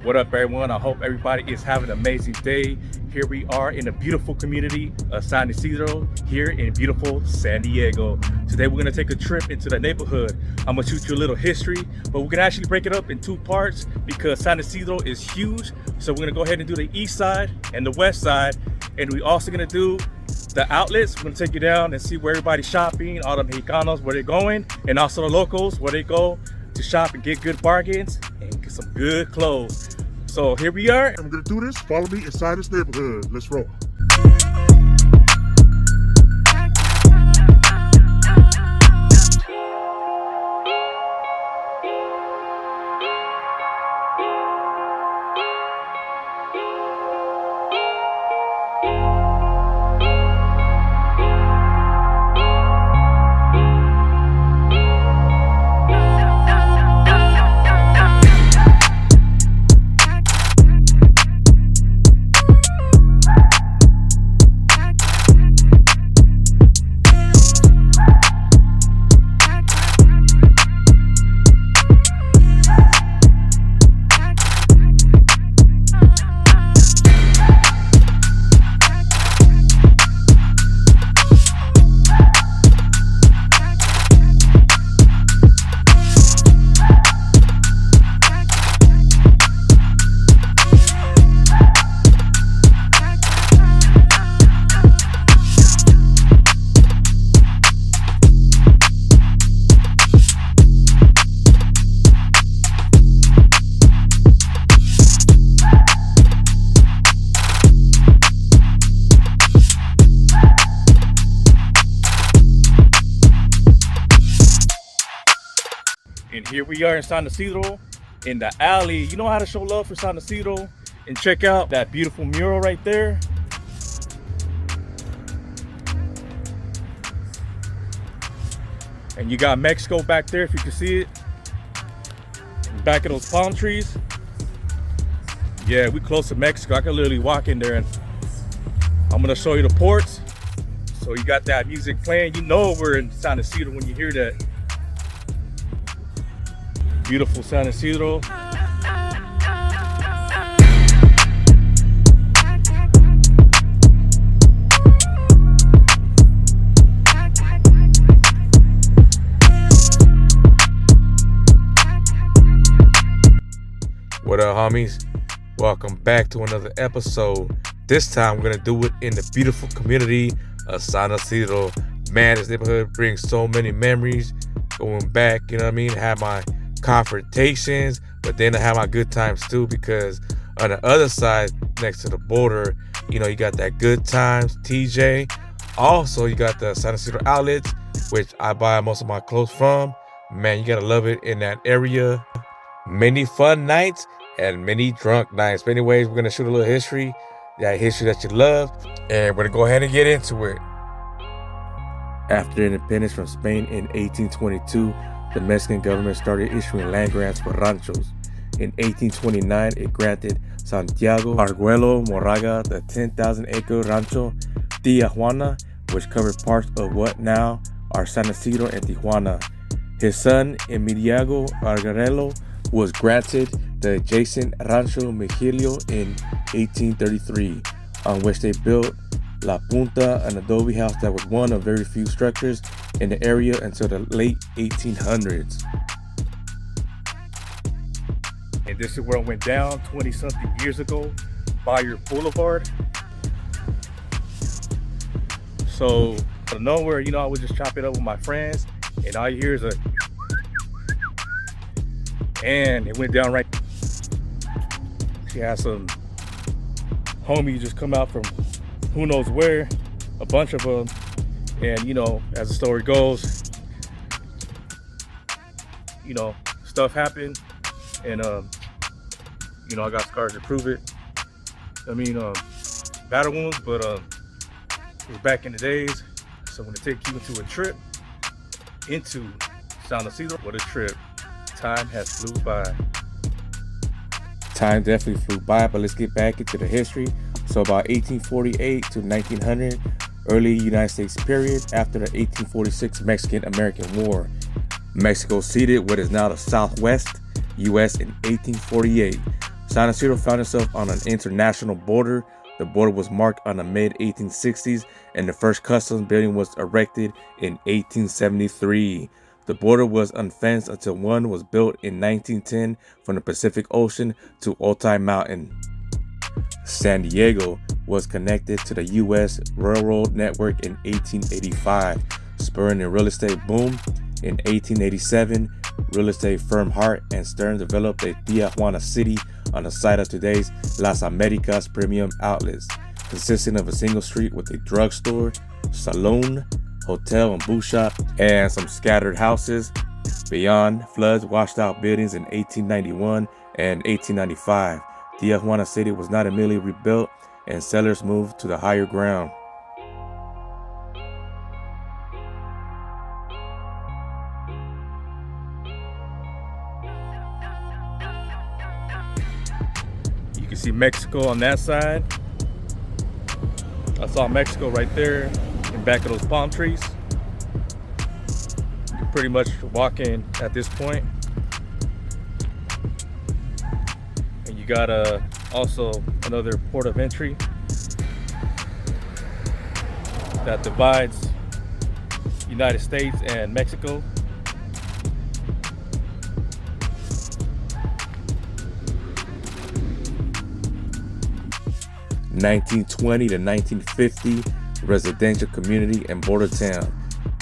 What up, everyone? I hope everybody is having an amazing day. Here we are in the beautiful community of San Ysidro, here in beautiful San Diego. Today we're gonna take a trip into the neighborhood. I'm gonna shoot you a little history, but we're gonna actually break it up in two parts because San Ysidro is huge. So we're gonna go ahead and do the east side and the west side. And we're also gonna do the outlets. We're gonna take you down and see where everybody's shopping, all the Mexicanos, where they're going, and also the locals, where they go to shop and get good bargains and get some good clothes. So here we are. I'm gonna do this. Follow me inside this neighborhood. Let's roll. And here we are in San Ysidro, in the alley. You know how to show love for San Ysidro and check out that beautiful mural right there. And you got Mexico back there, if you can see it. Back of those palm trees. Yeah, we close to Mexico. I can literally walk in there and I'm gonna show you the ports. So you got that music playing. You know we're in San Ysidro when you hear that. Beautiful San Ysidro. What up, homies? Welcome back to another episode. This time we're gonna do it in the beautiful community of San Ysidro. Man, this neighborhood brings so many memories. Going back, you know what I mean? Had my confrontations, but then I have my good times too, because on the other side, next to the border, you know, you got that good times, TJ. Also, you got the San Ysidro outlets, which I buy most of my clothes from. Man, you gotta love it in that area. Many fun nights and many drunk nights. But anyways, we're gonna shoot a little history, that history that you love, and we're gonna go ahead and get into it. After independence from Spain in 1822, the Mexican government started issuing land grants for ranchos. In 1829, it granted Santiago Arguello Moraga the 10,000-acre rancho Tia Juana, which covered parts of what now are San Ysidro and Tijuana. His son, Emiliano Arguello, was granted the adjacent Rancho Miguelio in 1833, on which they built La Punta, an adobe house that was one of very few structures in the area until the late 1800s. And this is where it went down 20-something years ago, Bayer Boulevard. So, out of nowhere, you know, I would just chop it up with my friends, and all you hear is and it went down right. She had some homies just come out from who knows where, a bunch of them, and you know, as the story goes, you know, stuff happened, and you know, I got scars to prove it. I mean, battle wounds, but it was back in the days. So I'm gonna take you into a trip into San Ysidro. What a trip! Time has flew by. Time definitely flew by, but let's get back into the history. So about 1848 to 1900, early United States period after the 1846 Mexican-American War. Mexico ceded what is now the Southwest U.S. in 1848. San Ysidro found itself on an international border. The border was marked on the mid-1860s, and the first customs building was erected in 1873. The border was unfenced until one was built in 1910 from the Pacific Ocean to Otay Mountain. San Diego was connected to the U.S. railroad network in 1885, spurring the real estate boom. In 1887, real estate firm Hart and Stern developed a Tijuana city on the site of today's Las Americas Premium Outlets, consisting of a single street with a drugstore, saloon, hotel and boot shop, and some scattered houses. Beyond, floods washed out buildings in 1891 and 1895. Tijuana City was not immediately rebuilt, and settlers moved to the higher ground. You can see Mexico on that side. I saw Mexico right there in back of those palm trees. You can pretty much walk in at this point. And you got also another port of entry that divides United States and Mexico. (1920 to 1950) residential community and border town.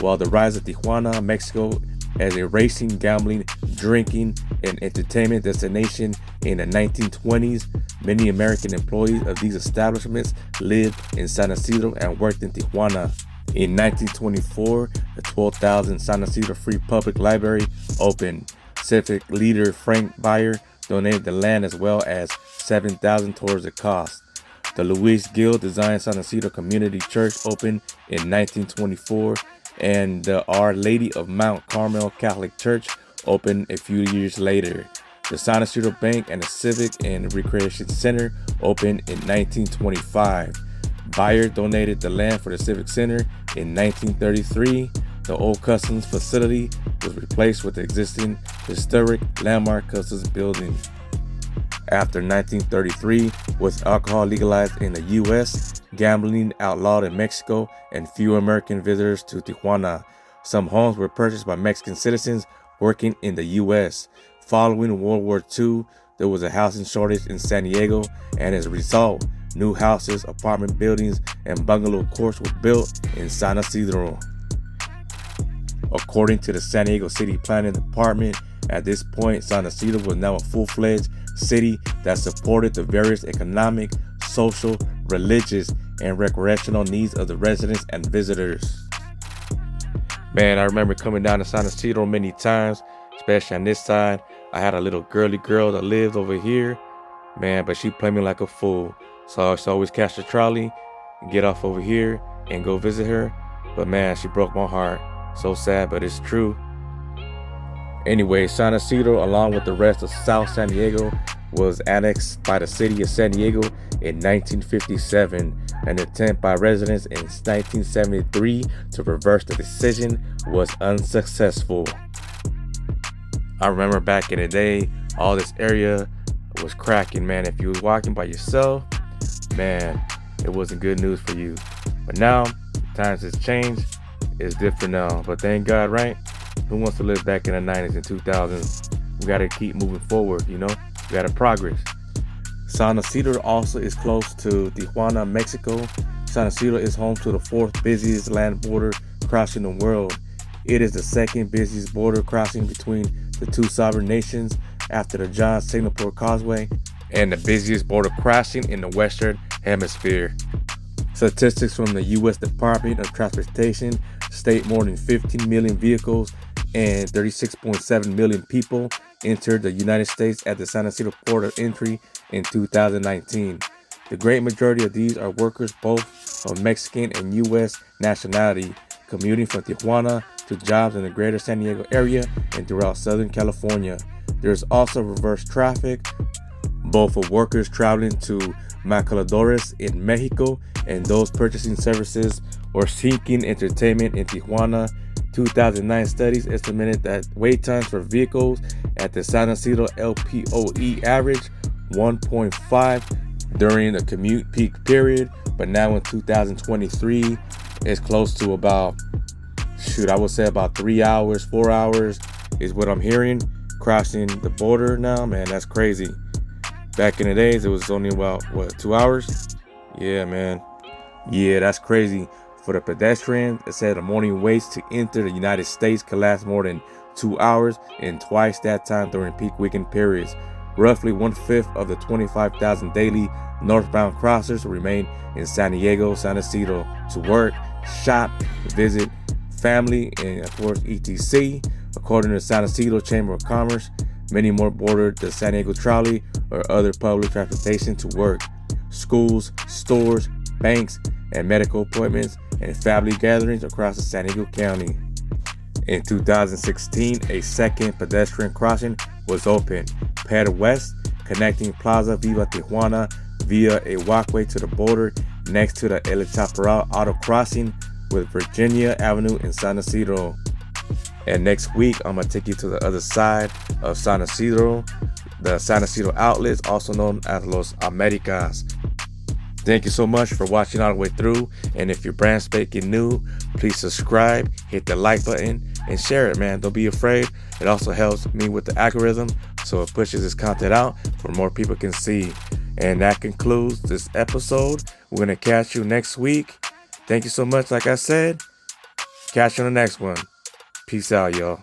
While the rise of Tijuana, Mexico, as a racing, gambling, drinking, and entertainment destination in the 1920s, many American employees of these establishments lived in San Ysidro and worked in Tijuana. In 1924, the 12,000 San Ysidro Free Public Library opened. Civic leader Frank Beyer donated the land as well as $7,000 towards the cost. The Luis Gil designed San Ysidro Community Church opened in 1924, and the Our Lady of Mount Carmel Catholic Church opened a few years later. The San Ysidro Bank and the Civic and Recreation Center opened in 1925. Beyer donated the land for the Civic Center in 1933. The old customs facility was replaced with the existing historic landmark customs building. After 1933, with alcohol legalized in the U.S., gambling outlawed in Mexico, and few American visitors to Tijuana, some homes were purchased by Mexican citizens working in the U.S. Following World War II, there was a housing shortage in San Diego, and as a result, new houses, apartment buildings, and bungalow courts were built in San Ysidro. According to the San Diego City Planning Department, at this point, San Ysidro was now a full-fledged city that supported the various economic, social, religious, and recreational needs of the residents and visitors. Man, I remember coming down to San Ysidro many times, especially on this side. I had a little girly girl that lived over here, man, but she played me like a fool. So I used to always catch the trolley and get off over here and go visit her. But man, she broke my heart. So sad, but it's true. Anyway, San Ysidro, along with the rest of South San Diego, was annexed by the city of San Diego in 1957. An attempt by residents in 1973 to reverse the decision was unsuccessful. I remember back in the day, all this area was cracking, man. If you was walking by yourself, man, it wasn't good news for you. But now, times has changed. It's different now. But thank God, right? Who wants to live back in the 90s and 2000s? We got to keep moving forward, you know? We got to progress. San Ysidro also is close to Tijuana, Mexico. San Ysidro is home to the fourth busiest land border crossing in the world. It is the second busiest border crossing between the two sovereign nations after the John Singapore Causeway, and the busiest border crossing in the Western Hemisphere. Statistics from the U.S. Department of Transportation state more than 15 million vehicles and 36.7 million people entered the United States at the San Ysidro port of entry in 2019. The great majority of these are workers both of Mexican and U.S. nationality, commuting from Tijuana to jobs in the greater San Diego area and throughout Southern California. There is also reverse traffic, both for workers traveling to maquiladores in Mexico and those purchasing services or seeking entertainment in Tijuana. 2009 studies estimated that wait times for vehicles at the San Ysidro LPOE average 1.5 during the commute peak period, but now in 2023, it's close to about, I would say about 3 hours, 4 hours is what I'm hearing crossing the border now. Man, that's crazy. Back in the days, it was only about, 2 hours? Yeah, man. Yeah, that's crazy. For the pedestrians, it said the morning waits to enter the United States can last more than 2 hours and twice that time during peak weekend periods. Roughly 1/5 of the 25,000 daily northbound crossers remain in San Diego, San Ysidro to work, shop, visit family, and of course, etc. According to the San Ysidro Chamber of Commerce, many more boarded the San Diego trolley or other public transportation to work, schools, stores, banks, and medical appointments and family gatherings across the San Diego County. In 2016, a second pedestrian crossing was opened, Ped West, connecting Plaza Viva Tijuana via a walkway to the border next to the El Chaparral Auto Crossing with Virginia Avenue in San Ysidro. And next week, I'm going to take you to the other side of San Ysidro, the San Ysidro outlets, also known as Los Americas. Thank you so much for watching all the way through. And if you're brand spanking new, please subscribe, hit the like button, and share it, man. Don't be afraid. It also helps me with the algorithm, so it pushes this content out for more people can see. And that concludes this episode. We're going to catch you next week. Thank you so much. Like I said, catch you on the next one. Peace out, y'all.